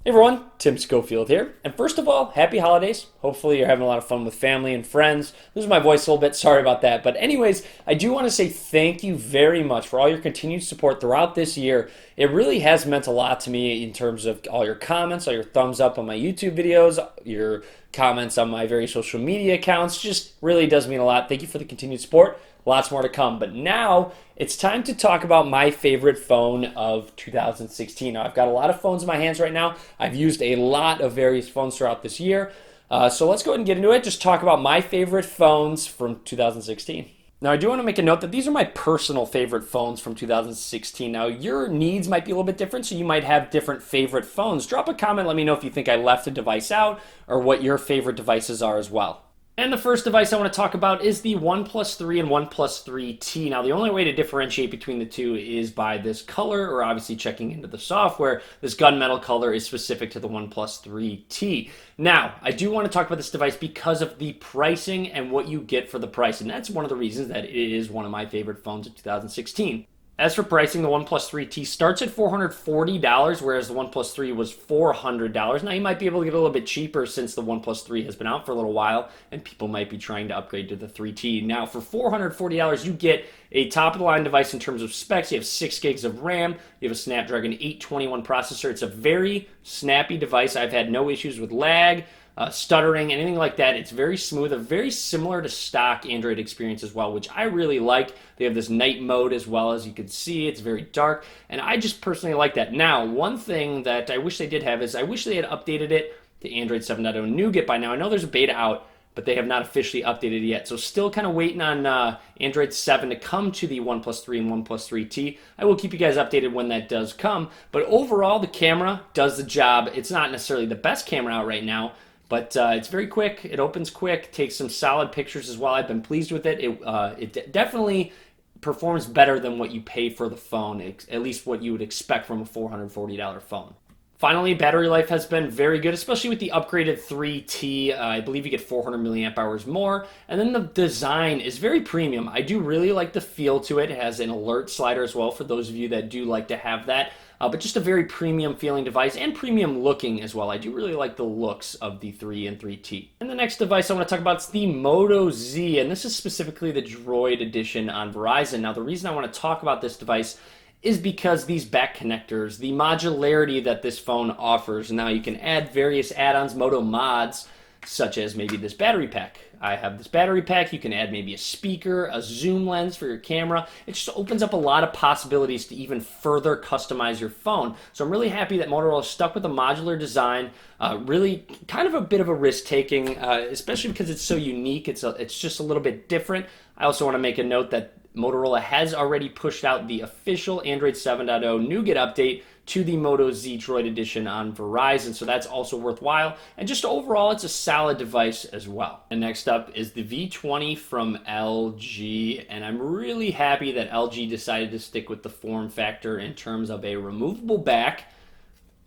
Hey everyone, Tim Schofield here. And first of all, happy holidays. Hopefully you're having a lot of fun with family and friends. Losing my voice a little bit, sorry about that. But anyways, I do want to say thank you very much for all your continued support throughout this year. It really has meant a lot to me in terms of all your comments, all your thumbs up on my YouTube videos, your comments on my various social media accounts. Just really does mean a lot. Thank you for the continued support. Lots more to come. But now it's time to talk about my favorite phone of 2016. Now, I've got a lot of phones in my hands right now. I've used a lot of various phones throughout this year. So let's go ahead and get into it. Just talk about my favorite phones from 2016. Now, I do want to make a note that these are my personal favorite phones from 2016. Now, your needs might be a little bit different, so you might have different favorite phones. Drop a comment, let me know if you think I left a device out or what your favorite devices are as well. And the first device I want to talk about is the OnePlus 3 and OnePlus 3T. Now, the only way to differentiate between the two is by this color, or obviously checking into the software. This gunmetal color is specific to the OnePlus 3T. Now, I do want to talk about this device because of the pricing and what you get for the price. And that's one of the reasons that it is one of my favorite phones of 2016. As for pricing, the OnePlus 3T starts at $440, whereas the OnePlus 3 was $400. Now, you might be able to get a little bit cheaper since the OnePlus 3 has been out for a little while, and people might be trying to upgrade to the 3T. Now, for $440, you get a top-of-the-line device in terms of specs. You have 6 gigs of RAM. You have a Snapdragon 821 processor. It's a very snappy device. I've had no issues with lag, stuttering, anything like that. It's very smooth, very similar to stock Android experience as well, which I really like. They have this night mode as well, as you can see. It's very dark, and I just personally like that. Now, one thing that I wish they did have is I wish they had updated it to Android 7.0 Nougat by now. I know there's a beta out, but they have not officially updated it yet. So still kind of waiting on Android 7 to come to the OnePlus 3 and OnePlus 3T. I will keep you guys updated when that does come. But overall, the camera does the job. It's not necessarily the best camera out right now, but it's very quick. It opens quick, takes some solid pictures as well. I've been pleased with it. It definitely performs better than what you pay for the phone, at least what you would expect from a $440 phone. Finally, battery life has been very good, especially with the upgraded 3T. I believe you get 400 milliamp hours more. And then the design is very premium. I do really like the feel to it. It has an alert slider as well for those of you that do like to have that. But just a very premium feeling device and premium looking as well. I do really like the looks of the 3 and 3T. And the next device I want to talk about is the Moto Z, and this is specifically the Droid edition on Verizon. Now, the reason I want to talk about this device is because these back connectors, the modularity that this phone offers. Now you can add various add-ons, Moto mods, such as maybe this battery pack. I have this battery pack. You can add maybe a speaker, a zoom lens for your camera. It just opens up a lot of possibilities to even further customize your phone. So I'm really happy that Motorola stuck with a modular design. Really kind of a bit of a risk taking, especially because it's so unique. It's just a little bit different. I also want to make a note that Motorola has already pushed out the official Android 7.0 Nougat update to the Moto Z Droid edition on Verizon, so that's also worthwhile. And just overall, it's a solid device as well. And next up is the V20 from LG, and I'm really happy that LG decided to stick with the form factor in terms of a removable back.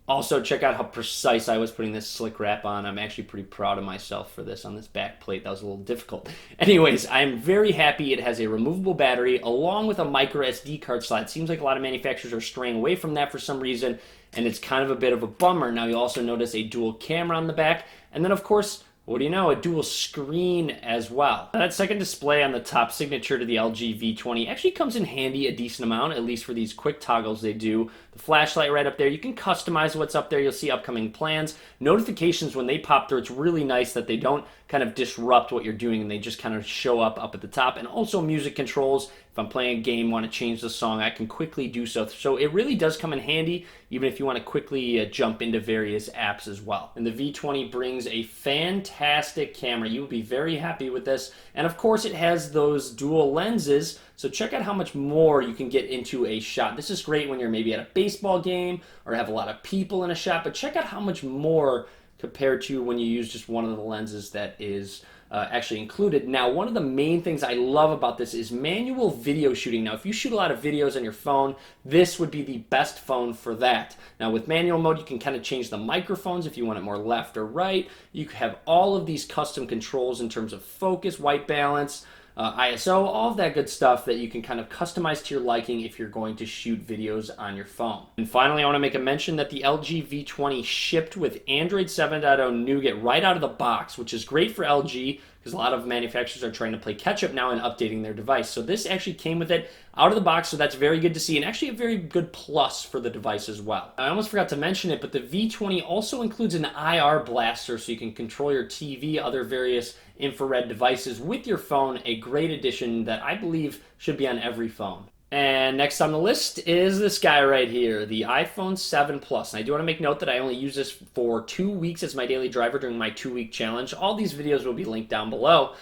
Also, check out how precise I was putting this slick wrap on. I'm actually pretty proud of myself for this on this back plate. That was a little difficult. Anyways, I'm very happy it has a removable battery along with a micro SD card slot. Seems like a lot of manufacturers are straying away from that for some reason, and it's kind of a bit of a bummer. Now, you also notice a dual camera on the back, and then, of course, what do you know, a dual screen as well. Now, that second display on the top, signature to the LG V20, actually comes in handy a decent amount, at least for these quick toggles they do. The flashlight right up there, you can customize what's up there. You'll see upcoming plans. Notifications, when they pop through, it's really nice that they don't kind of disrupt what you're doing and they just kind of show up at the top. And also music controls. If I'm playing a game, want to change the song, I can quickly do so. So it really does come in handy, even if you want to quickly jump into various apps as well. And the V20 brings a fantastic camera. You will be very happy with this. And of course, it has those dual lenses. So check out how much more you can get into a shot. This is great when you're maybe at a baseball game or have a lot of people in a shot, but check out how much more compared to when you use just one of the lenses that is actually included. Now, one of the main things I love about this is manual video shooting. Now, if you shoot a lot of videos on your phone, this would be the best phone for that. Now, with manual mode, you can kind of change the microphones if you want it more left or right. You have all of these custom controls in terms of focus, white balance, ISO, all of that good stuff that you can kind of customize to your liking if you're going to shoot videos on your phone. And finally, I want to make a mention that the LG V20 shipped with Android 7.0 Nougat right out of the box, which is great for LG because a lot of manufacturers are trying to play catch up now and updating their device. So this actually came with it out of the box, so that's very good to see, and actually a very good plus for the device as well. I almost forgot to mention it, but the V20 also includes an IR blaster, so you can control your TV, other various infrared devices with your phone. A great addition that I believe should be on every phone. And next on the list is this guy right here, the iPhone 7 Plus. And I do want to make note that I only use this for 2 weeks as my daily driver during my 2-week challenge. All these videos will be linked down below.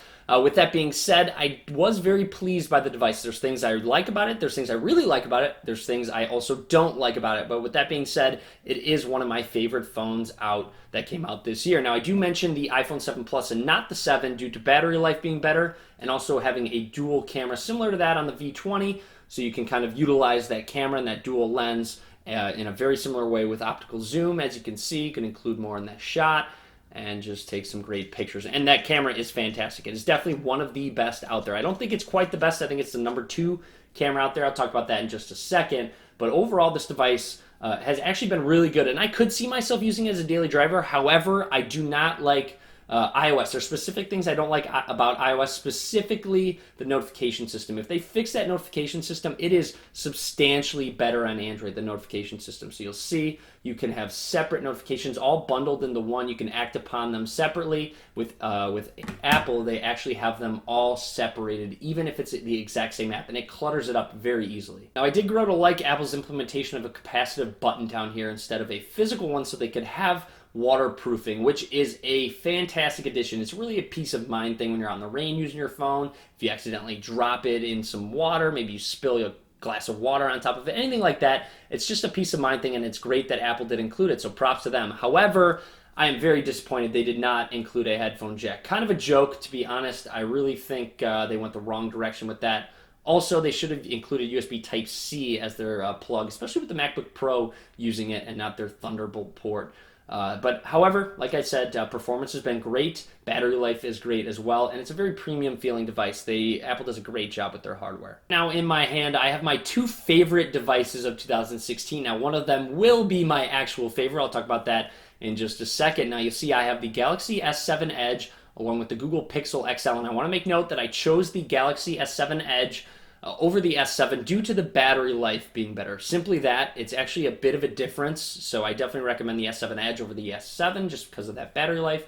With that being said, I was very pleased by the device. There's things I like about it. There's things I really like about it. There's things I also don't like about it. But with that being said, it is one of my favorite phones out that came out this year. Now, I do mention the iPhone 7 Plus and not the 7 due to battery life being better and also having a dual camera similar to that on the V20. So you can kind of utilize that camera and that dual lens in a very similar way with optical zoom. As you can see, you can include more in that shot and just take some great pictures. And that camera is fantastic. It is definitely one of the best out there. I don't think it's quite the best. I think it's the number 2 camera out there. I'll talk about that in just a second. But overall, this device has actually been really good. And I could see myself using it as a daily driver. However, I do not like iOS. There's specific things I don't like about iOS, specifically the notification system. If they fix that notification system, it is substantially better on Android, the notification system. So you'll see you can have separate notifications all bundled into one. You can act upon them separately. With Apple, they actually have them all separated, even if it's the exact same app, and it clutters it up very easily. Now, I did grow to like Apple's implementation of a capacitive button down here instead of a physical one, so they could have waterproofing, which is a fantastic addition. It's really a peace of mind thing when you're out in the rain using your phone. If you accidentally drop it in some water, maybe you spill a glass of water on top of it, anything like that, it's just a peace of mind thing, and it's great that Apple did include it, so props to them. However, I am very disappointed they did not include a headphone jack. Kind of a joke, to be honest. I really think they went the wrong direction with that. Also, they should have included USB Type-C as their plug, especially with the MacBook Pro using it and not their Thunderbolt port. But however, like I said, performance has been great, battery life is great as well, and it's a very premium feeling device. Apple does a great job with their hardware. Now in my hand, I have my 2 favorite devices of 2016. Now one of them will be my actual favorite. I'll talk about that in just a second. Now you'll see I have the Galaxy S7 Edge along with the Google Pixel XL, and I want to make note that I chose the Galaxy S7 Edge over the S7 due to the battery life being better. Simply that. It's actually a bit of a difference, so I definitely recommend the S7 Edge over the S7 just because of that battery life.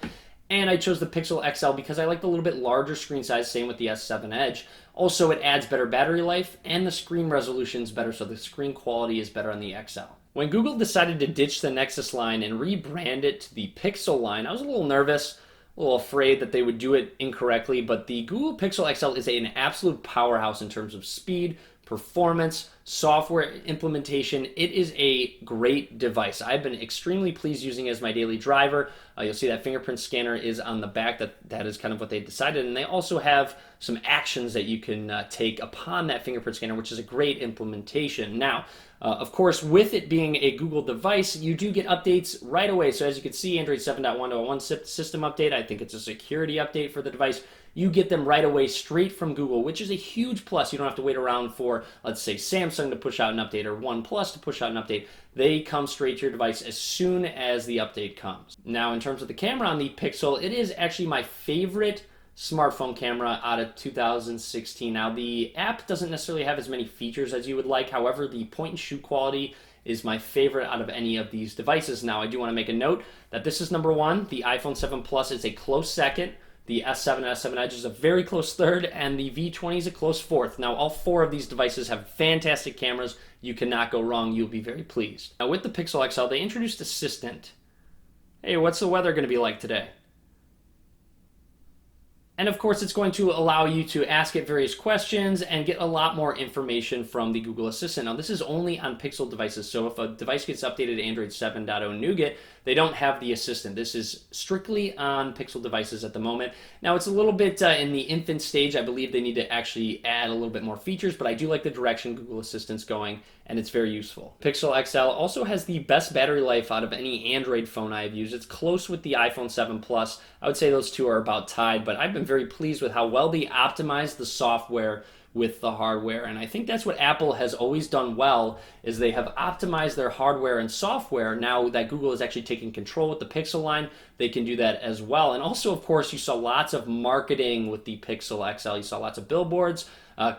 And I chose the Pixel XL because I like the little bit larger screen size, same with the S7 Edge. Also, it adds better battery life, and the screen resolution is better, so the screen quality is better on the XL. When Google decided to ditch the Nexus line and rebrand it to the Pixel line, I was a little nervous, a little afraid that they would do it incorrectly, but the Google Pixel XL is an absolute powerhouse in terms of speed, performance, software implementation. It is a great device. I've been extremely pleased using it as my daily driver. You'll see that fingerprint scanner is on the back. That is kind of what they decided, and they also have some actions that you can take upon that fingerprint scanner, which is a great implementation. Now, of course, with it being a Google device, you do get updates right away. So as you can see, Android 7.1.1 system update, I think it's a security update for the device. You get them right away straight from Google, which is a huge plus. You don't have to wait around for, let's say, Samsung to push out an update or OnePlus to push out an update. They come straight to your device as soon as the update comes. Now, in terms of the camera on the Pixel, it is actually my favorite smartphone camera out of 2016. Now, the app doesn't necessarily have as many features as you would like. However, the point and shoot quality is my favorite out of any of these devices. Now, I do want to make a note that this is number 1. The iPhone 7 Plus is a close second. The S7 and S7 Edge is a very close third, and the V20 is a close fourth. Now, all 4 of these devices have fantastic cameras. You cannot go wrong. You'll be very pleased. Now, with the Pixel XL, they introduced Assistant. Hey, what's the weather going to be like today? And of course, it's going to allow you to ask it various questions and get a lot more information from the Google Assistant. Now, this is only on Pixel devices, so if a device gets updated to Android 7.0 Nougat, they don't have the Assistant. This is strictly on Pixel devices at the moment. Now, it's a little bit in the infant stage. I believe they need to actually add a little bit more features, but I do like the direction Google Assistant's going, and it's very useful. Pixel XL also has the best battery life out of any Android phone I've used. It's close with the iPhone 7 Plus. I would say those two are about tied, but I've been very pleased with how well they optimize the software with the hardware. And I think that's what Apple has always done well, is they have optimized their hardware and software. Now that Google is actually taking control with the Pixel line, they can do that as well. And also, of course, you saw lots of marketing with the Pixel XL. You saw lots of billboards,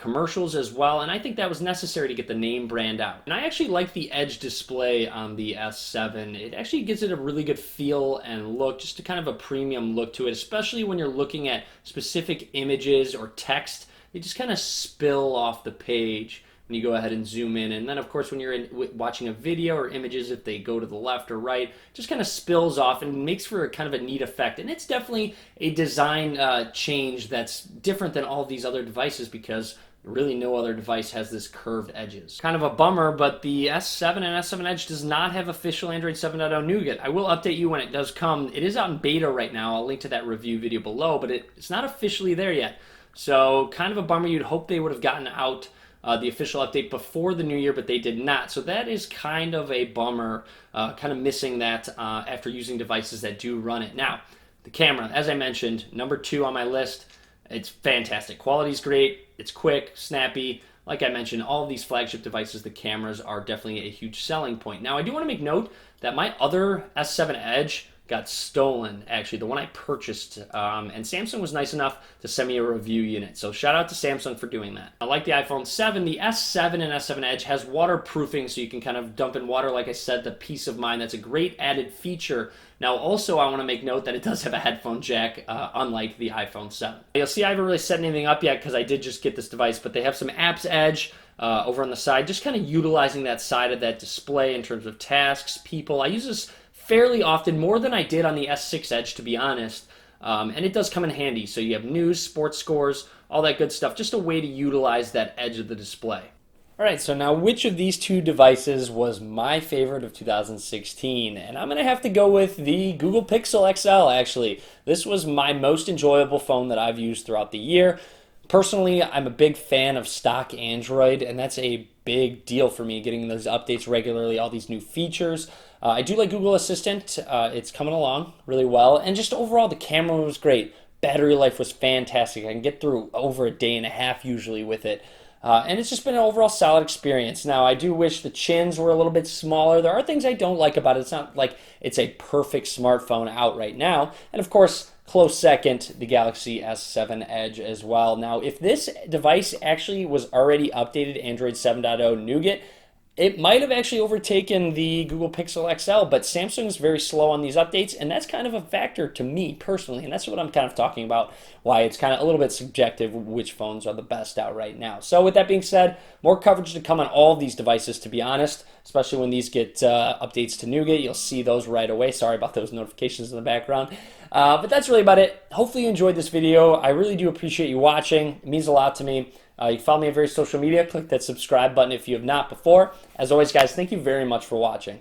commercials as well, and I think that was necessary to get the name brand out. And I actually like the Edge display on the S7. It actually gives it a really good feel and look, just a kind of a premium look to it, especially when you're looking at specific images or text. They just kind of spill off the page when you go ahead and zoom in. And then, of course, when you're watching a video or images, if they go to the left or right, just kind of spills off and makes for a kind of a neat effect. And it's definitely a design change that's different than all these other devices, because really no other device has this curved edges. Kind of a bummer, but the S7 and S7 Edge does not have official Android 7.0 Nougat. I will update you when it does come. It is out in beta right now. I'll link to that review video below, but it's not officially there yet. So kind of a bummer. You'd hope they would have gotten out the official update before the new year, but they did not. So that is kind of a bummer, kind of missing that after using devices that do run it. Now, the camera, as I mentioned, number 2 on my list. It's fantastic. Quality's great. It's quick, snappy. Like I mentioned, all of these flagship devices, the cameras are definitely a huge selling point. Now, I do want to make note that my other S7 Edge got stolen, actually, the one I purchased, and Samsung was nice enough to send me a review unit. So shout out to Samsung for doing that. I like the iPhone 7. The S7 and S7 Edge has waterproofing, so you can kind of dump in water, like I said, the peace of mind. That's a great added feature. Now, also, I want to make note that it does have a headphone jack, unlike the iPhone 7. You'll see I haven't really set anything up yet because I did just get this device, but they have some Apps Edge over on the side, just kind of utilizing that side of that display in terms of tasks, people. I use this fairly often, more than I did on the S6 Edge, to be honest, and it does come in handy. So you have news, sports scores, all that good stuff, just a way to utilize that edge of the display. All right, so now which of these two devices was my favorite of 2016? And I'm going to have to go with the Google Pixel XL, actually. This was my most enjoyable phone that I've used throughout the year. Personally, I'm a big fan of stock Android, and that's a big deal for me, getting those updates regularly, all these new features. I do like Google Assistant. It's coming along really well. And just overall, the camera was great. Battery life was fantastic. I can get through over a day and a half usually with it. And it's just been an overall solid experience. Now, I do wish the chins were a little bit smaller. There are things I don't like about it. It's not like it's a perfect smartphone out right now. And of course, close second, the Galaxy S7 Edge as well. Now, if this device actually was already updated Android 7.0 Nougat, it might have actually overtaken the Google Pixel XL, but Samsung is very slow on these updates, and that's kind of a factor to me personally, and that's what I'm kind of talking about, why it's kind of a little bit subjective which phones are the best out right now. So with that being said, more coverage to come on all of these devices, to be honest, especially when these get updates to Nougat. You'll see those right away. Sorry about those notifications in the background. But that's really about it. Hopefully you enjoyed this video. I really do appreciate you watching. It means a lot to me. You can follow me on various social media. Click that subscribe button if you have not before. As always, guys, thank you very much for watching.